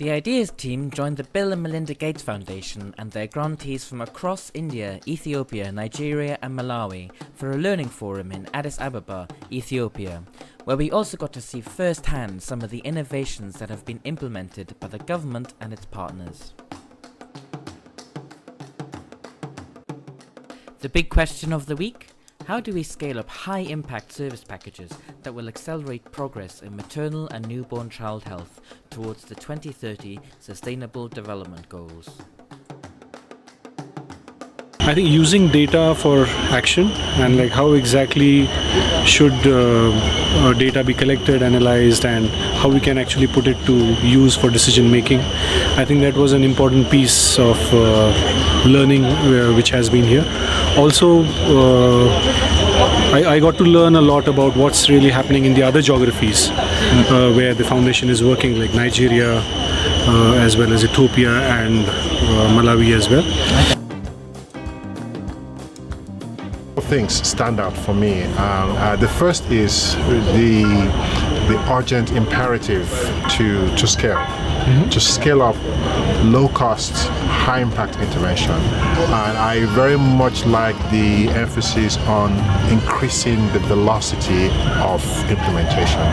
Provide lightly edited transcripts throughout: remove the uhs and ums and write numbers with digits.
The Ideas team joined the Bill and Melinda Gates Foundation and their grantees from across India, Ethiopia, Nigeria and Malawi for a learning forum in Addis Ababa, Ethiopia, where we also got to see firsthand some of the innovations that have been implemented by the government and its partners. The big question of the week: how do we scale up high-impact service packages that will accelerate progress in maternal and newborn child health towards the 2030 Sustainable Development Goals? I think using data for action and like how exactly should data be collected, analyzed, and how we can actually put it to use for decision making. I think that was an important piece of learning which has been here. Also, I got to learn a lot about what's really happening in the other geographies where the foundation is working, like Nigeria, as well as Ethiopia and Malawi as well. Things stand out for me. The first is the urgent imperative to scale. To scale up low-cost, high-impact intervention. And I very much like the emphasis on increasing the velocity of implementation.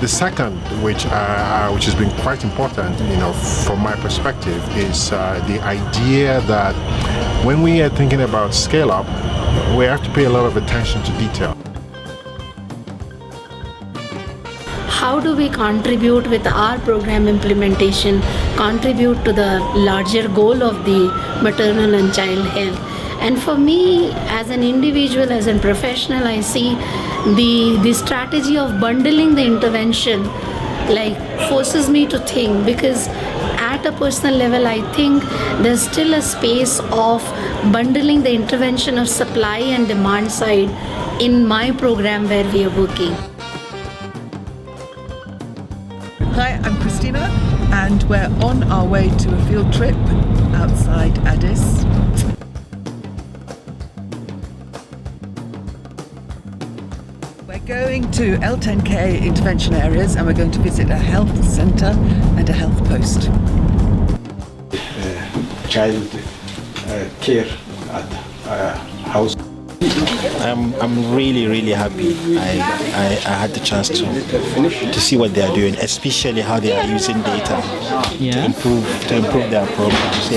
The second, which has been quite important, from my perspective, is the idea that when we are thinking about scale-up, we have to pay a lot of attention to detail. How do we contribute with our program implementation, contribute to the larger goal of the maternal and child health? And for me, as an individual, as a professional, I see the strategy of bundling the intervention forces me to think, because at a personal level, I think there's still a space of bundling the intervention of supply and demand side in my program where we are working. Hi, I'm Christina, and we're on our way to a field trip outside Addis. We're going to L10K intervention areas, and we're going to visit a health centre and a health post. Child care at house. I'm really happy. I had the chance to see what they are doing, especially how they are using data to improve their programs.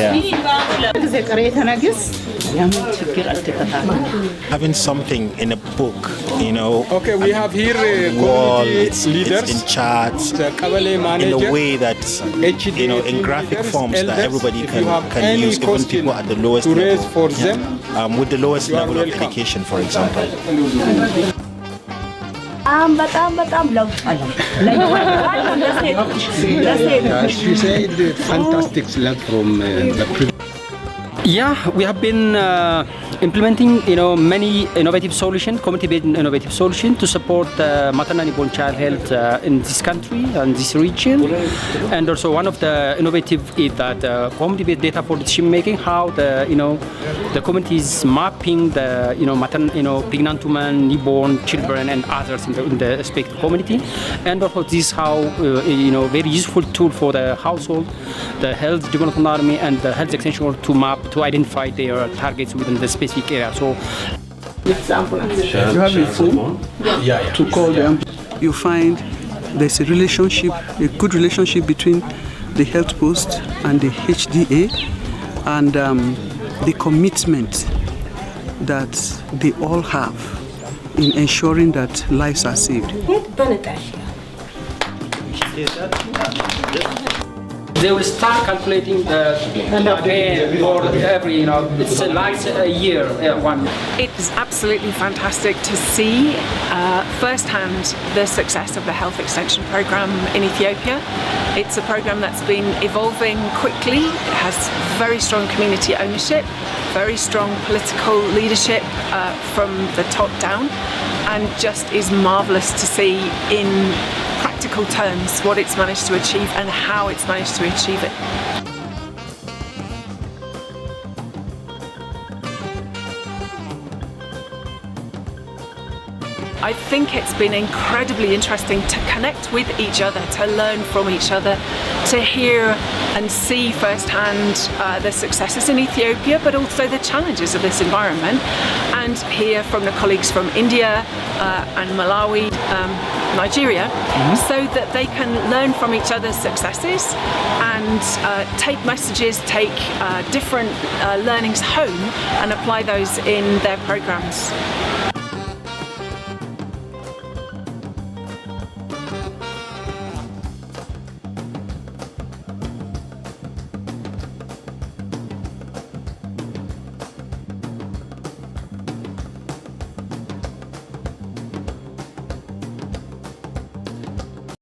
Having something in a book, Okay, we have here it's leaders, in charts, in a way that in graphic forms that everybody can use, even people at the lowest level, for them, with the lowest level of education, for example. She said fantastic luck from the previous. Yeah, we have been implementing, many innovative solutions, community-based innovative solutions to support maternal and newborn child health in this country and this region. And also, one of the innovative is that community-based data for decision making. How the community is mapping the pregnant women, newborn children, and others in the respective community. And also, this is how very useful tool for the household, the health development army, and the health extension to map, to identify their targets within the specific area. So, example, you have a phone to call them. You find there's a good relationship between the health post and the HDA, and the commitment that they all have in ensuring that lives are saved. they will start calculating the for every, it's a year one. It's absolutely fantastic to see firsthand the success of the health extension program in Ethiopia. It's a program that's been evolving quickly. It has very strong community ownership, very strong political leadership from the top down, and just is marvellous to see in practical terms what it's managed to achieve and how it's managed to achieve it. I think it's been incredibly interesting to connect with each other, to learn from each other, to hear and see firsthand the successes in Ethiopia, but also the challenges of this environment, and hear from the colleagues from India and Malawi, Nigeria, so that they can learn from each other's successes and take messages, take different learnings home and apply those in their programs.